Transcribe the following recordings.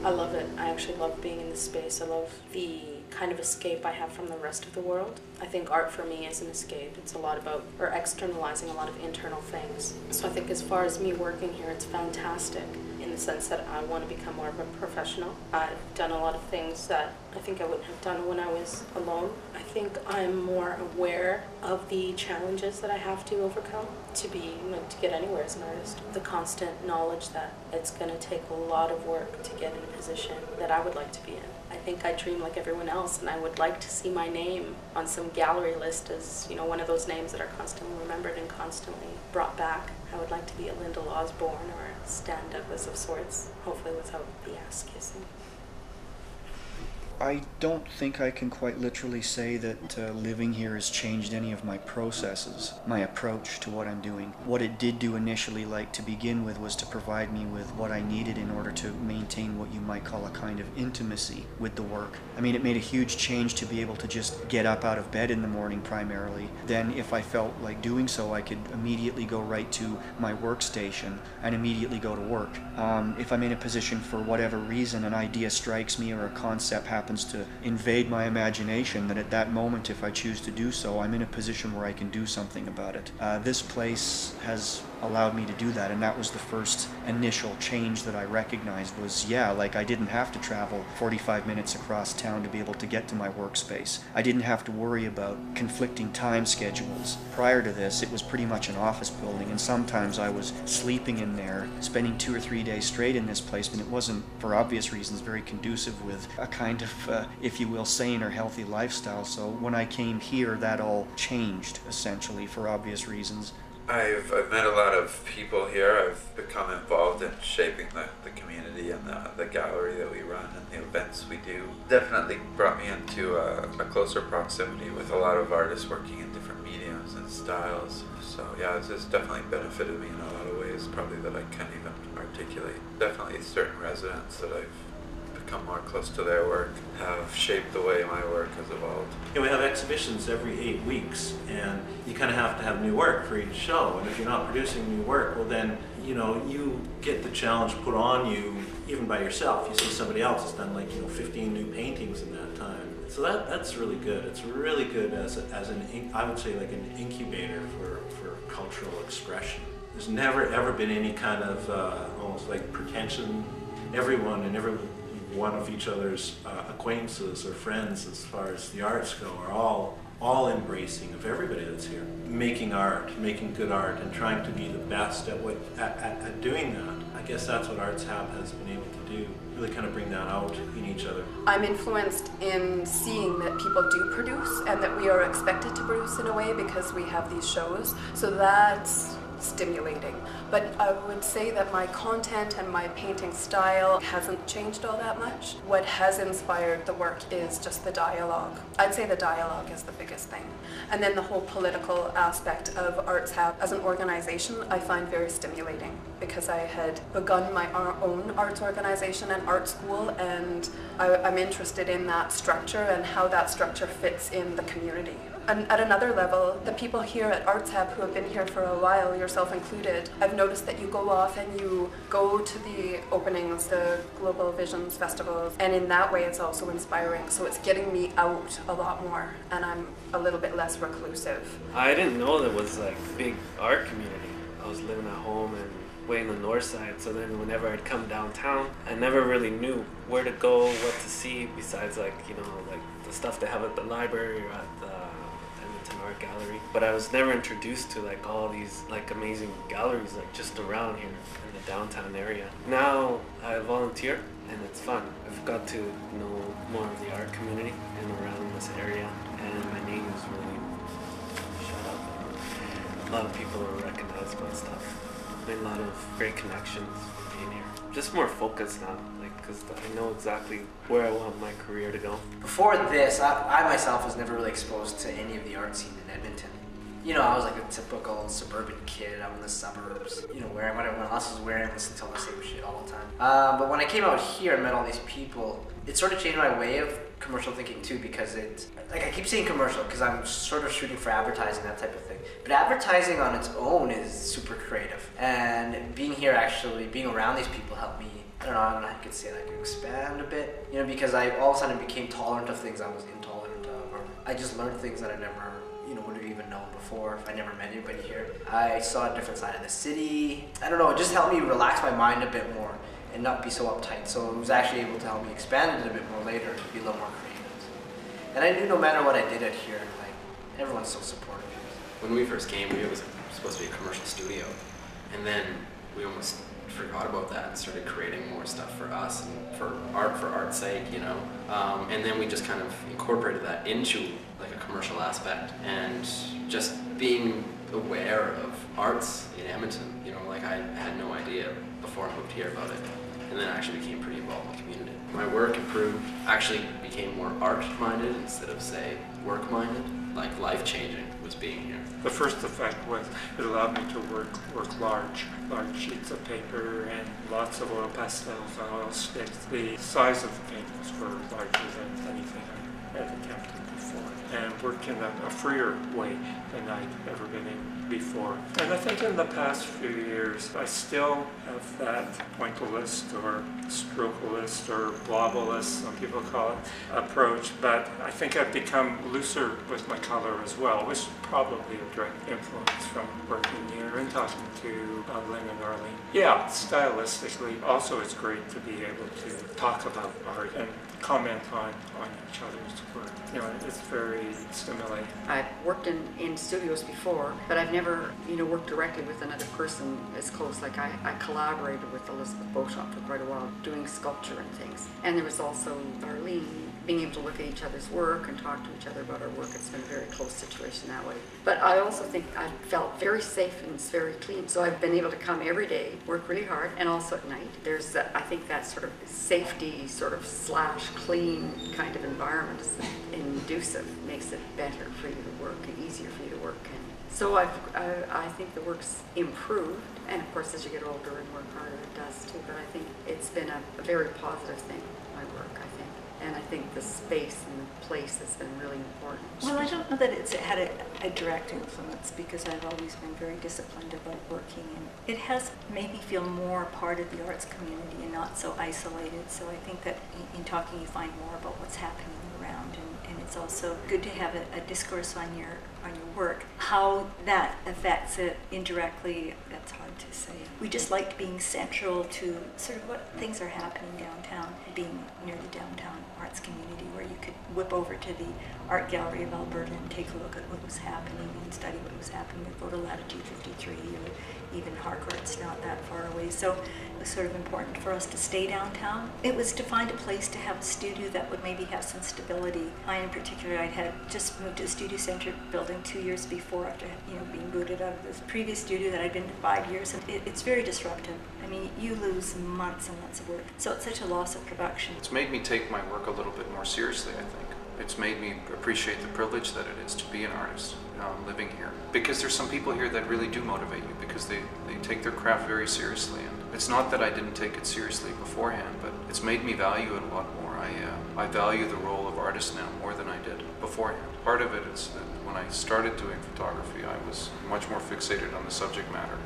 I love it. I actually love being in this space. I love the kind of escape I have from the rest of the world. I think art for me is an escape. It's a lot about, or externalizing a lot of internal things. So I think as far as me working here, it's fantastic in the sense that I want to become more of a professional. I've done a lot of things that I think I wouldn't have done when I was alone. I think I'm more aware of the challenges that I have to overcome to be, to get anywhere as an artist. The constant knowledge that it's going to take a lot of work to get in a position that I would like to be in. I think I dream like everyone else, and I would like to see my name on some gallery list as, one of those names that are constantly remembered and constantly brought back. I would like to be a Lyndall Osborne or a Stan Douglas of sorts, hopefully without the ass kissing. I don't think I can quite literally say that living here has changed any of my processes, my approach to what I'm doing. What it did do initially, like to begin with, was to provide me with what I needed in order to maintain what you might call a kind of intimacy with the work. I mean, it made a huge change to be able to just get up out of bed in the morning primarily. Then if I felt like doing so, I could immediately go right to my workstation and immediately go to work. If I'm in a position for whatever reason, an idea strikes me or a concept happens to invade my imagination, then at that moment, if I choose to do so, I'm in a position where I can do something about it. This place has allowed me to do that, and that was the first initial change that I recognized was, I didn't have to travel 45 minutes across town to be able to get to my workspace. I didn't have to worry about conflicting time schedules. Prior to this, it was pretty much an office building, and sometimes I was sleeping in there, spending 2 or 3 days straight in this place, but it wasn't, for obvious reasons, very conducive with a kind of, if you will, sane or healthy lifestyle. So when I came here, that all changed, essentially, for obvious reasons. I've met a lot of people here. I've become involved in shaping the community and the gallery that we run and the events we do. Definitely brought me into a closer proximity with a lot of artists working in different mediums and styles. So this has definitely benefited me in a lot of ways, probably that I can't even articulate. Definitely certain residents that I've become more close to their work have shaped the way my work has evolved. We have exhibitions every 8 weeks, and you kind of have to have new work for each show, and if you're not producing new work, well then, you get the challenge put on you even by yourself. You see somebody else has done 15 new paintings in that time. So that's really good. It's really good as I would say like an incubator for cultural expression. There's never ever been any kind of almost like pretension. Everyone and every one of each other's acquaintances or friends as far as the arts go are all embracing of everybody that's here. Making art, making good art, and trying to be the best at doing that. I guess that's what Arts Hab has been able to do, really kind of bring that out in each other. I'm influenced in seeing that people do produce and that we are expected to produce in a way because we have these shows. So that's stimulating. But I would say that my content and my painting style hasn't changed all that much. What has inspired the work is just the dialogue. I'd say the dialogue is the biggest thing. And then the whole political aspect of Arts Hab as an organization I find very stimulating because I had begun my own arts organization and art school, and I'm interested in that structure and how that structure fits in the community. And at another level, the people here at Arts Hab who have been here for a while, yourself included, I've noticed that you go off and you go to the openings, the Global Visions festivals, and in that way it's also inspiring. So it's getting me out a lot more, and I'm a little bit less reclusive. I didn't know there was like a big art community. I was living at home and way in the north side, so then whenever I'd come downtown, I never really knew where to go, what to see, besides like the stuff they have at the library or at the Art Gallery. But I was never introduced to like all these like amazing galleries like just around here in the downtown area. Now I volunteer and it's fun. I've got to know more of the art community and around this area, and my name is really shut up. A lot of people will recognize my stuff. Made a lot of great connections being here. Just more focused now, because I know exactly where I want my career to go. Before this, I myself was never really exposed to any of the art scene in Edmonton. I was like a typical suburban kid out in the suburbs, wearing what everyone else was wearing, listening to all the same shit all the time. But when I came out here and met all these people, it sort of changed my way of commercial thinking too, because I keep saying commercial because I'm sort of shooting for advertising, that type of thing. But advertising on its own is super creative. And being here, actually, being around these people helped me I don't know how you could say it, I could expand a bit, you know, because I all of a sudden became tolerant of things I was intolerant of, or I just learned things that I never, you know, would have even known before if I never met anybody here. I saw a different side of the city. I don't know, it just helped me relax my mind a bit more and not be so uptight. So it was actually able to help me expand it a bit more later to be a little more creative. And I knew no matter what I did it here, like, everyone's so supportive. When we first came, it was supposed to be a commercial studio, and then we almost forgot about that and started creating more stuff for us and for art's sake, you know. And then we just kind of incorporated that into like a commercial aspect, and just being aware of arts in Edmonton, you know, like I had no idea before I moved here about it, and then I actually became pretty involved in the community. My work improved, actually became more art-minded instead of, say, work-minded. Like, life-changing was being here. The first effect was it allowed me to work large sheets of paper and lots of oil pastels and oil sticks. The size of the paintings were larger than anything I had attempted before, and worked in a freer way than I'd ever been in before. And I think in the past few years, I still have that pointillist or strokealist or blobblist, some people call it, approach, but I think I've become looser with my color as well, which is probably a direct influence from working here and talking to Lynn and Arlene. Yeah, stylistically, also it's great to be able to talk about art and comment on each other's work. You know, it's very stimulating. I've worked in studios before, but I've never, you know, worked directly with another person as close. Like I collaborated with Elizabeth Beauchamp for quite a while, doing sculpture and things. And there was also Arlene, being able to look at each other's work and talk to each other about our work. It's been a very close situation that way. But I also think I felt very safe and it's very clean. So I've been able to come every day, work really hard, and also at night. There's, I think that sort of safety sort of / clean kind of environment is inducive, makes it better for you to work and easier for you to work. And so I think the work's improved. And of course, as you get older and work harder, it does too. But I think it's been a very positive thing, my work, I think. And I think the space and the place has been really important. Well, I don't know that it's had a direct influence because I've always been very disciplined about working, and it has made me feel more part of the arts community and not so isolated. So I think that in talking you find more about what's happening around, and it's also good to have a discourse on your work. How that affects it indirectly, that's hard to say. We just liked being central to sort of what things are happening downtown, being near the downtown arts community where you could whip over to the Art Gallery of Alberta and take a look at what was happening and study what was happening with Photo Latitude 53 or even Harcourt's not that far away. So it was sort of important for us to stay downtown. It was to find a place to have a studio that would maybe have some stability. I in particular, I had just moved to the Studio Center building 2 years before after being booted out of this previous studio that I'd been to 5 years. And it's very disruptive. I mean, you lose months and months of work. So it's such a loss of production. It's made me take my work a little bit more seriously, I think. It's made me appreciate the privilege that it is to be an artist living here. Because there's some people here that really do motivate you because they take their craft very seriously. And it's not that I didn't take it seriously beforehand, but it's made me value it a lot more. I value the role of artist now more than I did beforehand. Part of it is that when I started doing photography, I was much more fixated on the subject matter,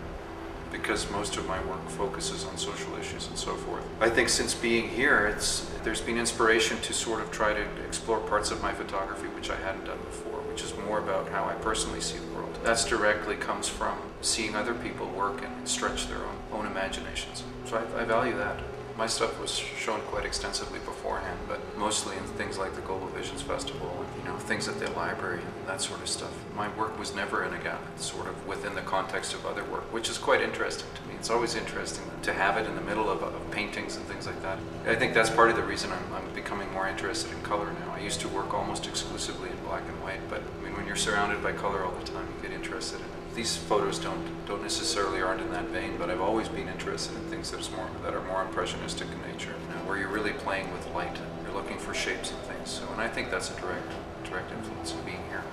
because most of my work focuses on social issues and so forth. I think since being here, there's been inspiration to sort of try to explore parts of my photography which I hadn't done before, which is more about how I personally see the world. That directly comes from seeing other people work and stretch their own imaginations. So I value that. My stuff was shown quite extensively beforehand, but mostly in things like the Global Visions Festival and things at the library and that sort of stuff. My work was never in a gap, sort of within the context of other work, which is quite interesting to me. It's always interesting to have it in the middle of paintings and things like that. I think that's part of the reason I'm becoming more interested in color now. I used to work almost exclusively in black and white, but I mean, when you're surrounded by color all the time, you get interested in it. These photos don't necessarily aren't in that vein, but I've always been interested in things that are more impressionistic in nature, where you're really playing with light. You're looking for shapes and things. So, and I think that's a direct influence of being here.